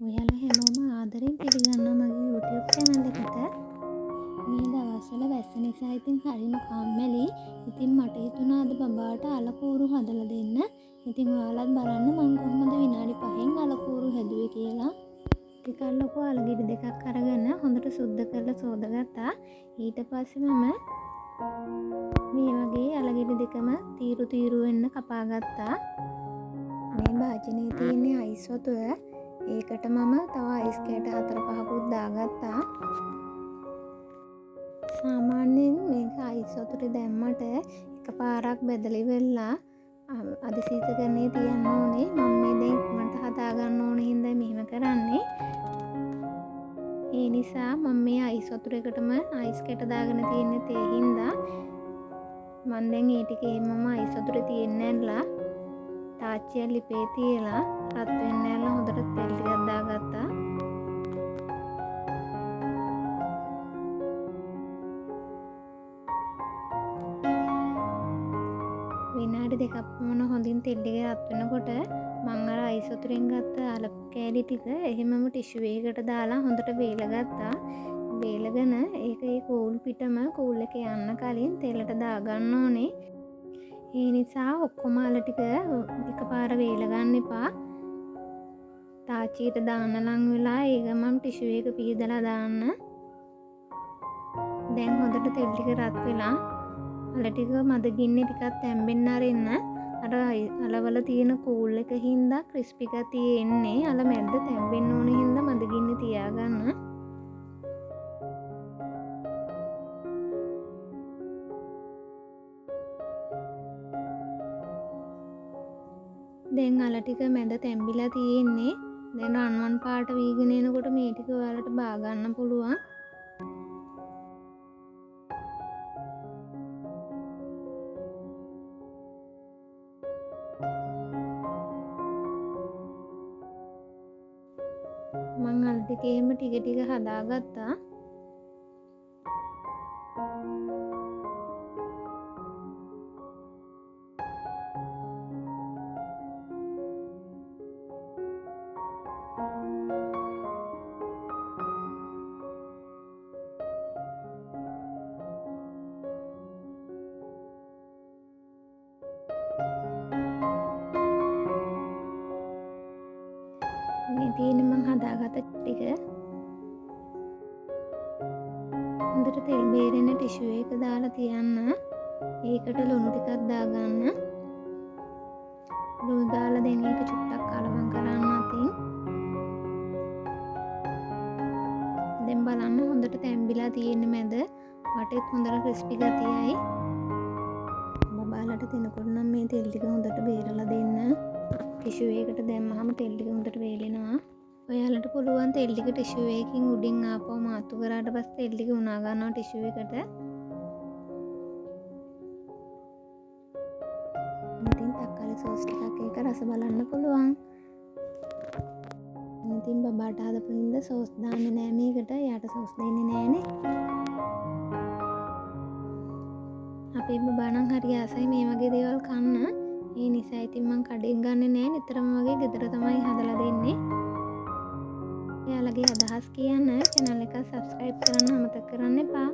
ඔයාලා හැමෝම ආදරෙන් පිළිගන්නවා මගේ YouTube channel එකට. මේ දවස්වල වැස්ස නිසා ඉතින් හරිම කම්මැලි. ඉතින් මට හිතුණා අද බබාට අලකූරු හදලා දෙන්න. ඉතින් ඔයාලත් බලන්න මම කොහොමද විනාඩි 5න් අලකූරු හැදුවේ කියලා. ටිකක් ලොකු අලගෙඩි දෙකක් අරගෙන හොඳට සුද්ධ කරලා සෝදගත්තා. ඊට පස්සේ මම මේ වගේ අලගෙඩි දෙකම තීරු වෙන්න කපා ගත්තා. මේ භාජනයේ තියෙන අයිස් වතුර ඒකට මම තව අයිස් කෑට 4-5කුත් දාගත්තා. සාමාන්‍යයෙන් මේක අයිස් වතුරේ දැම්මට එකපාරක් බෙදලා ඉවරලා අධිශීතකරණයේ තියන්න ඕනේ. මම මේ දැන් ඉක්මනට හදා ගන්න ඕනේ හින්දා මෙහෙම කරන්නේ. ඒ නිසා මම මේ අයිස් වතුරේකටම අයිස් කෑට දාගෙන තියෙන්නේ ඒ හින්දා මම දැන් ඒ ටිකේ මම අයිස් වතුරේ තියෙන්නේ නැන්ලා තාච්චිය ලිපේ තියලා රත් වෙන්න ඇරලා හොඳට තෙල් ටිකක් දාගත්තා. විනාඩි දෙකක් පමණ හොඳින් තෙල් ටික රත් වෙනකොට මම අර අයිස් වතුරෙන් ගත්ත අල කෑලි ටික එහෙමම ටිෂු එකකට දාලා හොඳට වේලගත්තා. වේලගෙන ඒක ඒ කූල් පිටම කූල් එක යන්න කලින් තෙලට දාගන්න ඕනේ. ඒ නිසා ඔක්කොම අල ටික එකපාර වේල ගන්න එපා. තාච්චියට දාන්න ලං වෙලා ඒ ගමන් ටිෂු එක පීදලා දාන්න. දැන් හොඳට තෙල් ටික රත් වෙලා අල ටික මද ගින්නේ ටිකක් තැම්බෙන්න අරින්න. අර අලවල තියෙන කූල් එක හින්දා ක්‍රිස්පි ගතිය එන්නේ. අල මැද්ද තැම්බෙන්න ඕන හින්දා මද ගින්නේ තියාගන්න. දැන් අල ටික මැද තැම්බිලා තියෙන්නේ. දැන් රන්වන් පාට වීගෙන එනකොට මේ ටික ඔයාලට බා ගන්න පුළුවන්. මං අල ටික එහෙම ටික ටික හදාගත්තා. මේ තියෙන මං හදාගත්ත ටික හොඳට තෙල් බේරෙන ටිෂු එක දාලා තියන්න. ඒකට ලුණු ටිකක් දාගන්න. ලුණු දාලා දැන් ඒක චුට්ටක් කලවම් කරන්න අතින්. දැන් බලන්න හොඳට තැම්බිලා තියෙන්නේ මැද. වටේත් හොඳට ක්‍රිස්පි ගතියයි. බබාලට දෙනකොට නම් මේ තෙල් ටික හොඳට බේරලා දෙන්න. ටිෂු එකකට දැම්මහම තෙල් ටික හොඳට වේලෙනවා. ඔයාලට පුළුවන් තෙල් ටික ටිෂු එකකින් උඩින් ආපුව මාතු කරාට පස්සේ තෙල් ටික උනා ගන්නවා ටිෂු එකට. ඉතින් තක්කාලි සෝස් ටිකක් ඒක රස බලන්න පුළුවන්. ඉතින් බබාට හදපු හින්දා සෝස් දාන්නේ නෑ මේකට. යාට සෝස් දෙන්නේ නෑනේ. අපේ බබා නම් හරි ආසයි මේ වගේ දේවල් කන්න. ඒ නිසා ඉතින් මං කඩෙන් ගන්නෙ නෑ. නිතරම වගේ ගෙදර තමයි හදලා දෙන්නේ. එයාලගේ අදහස් කියන්න. channel එක subscribe කරන්න අමතක කරන්න එපා.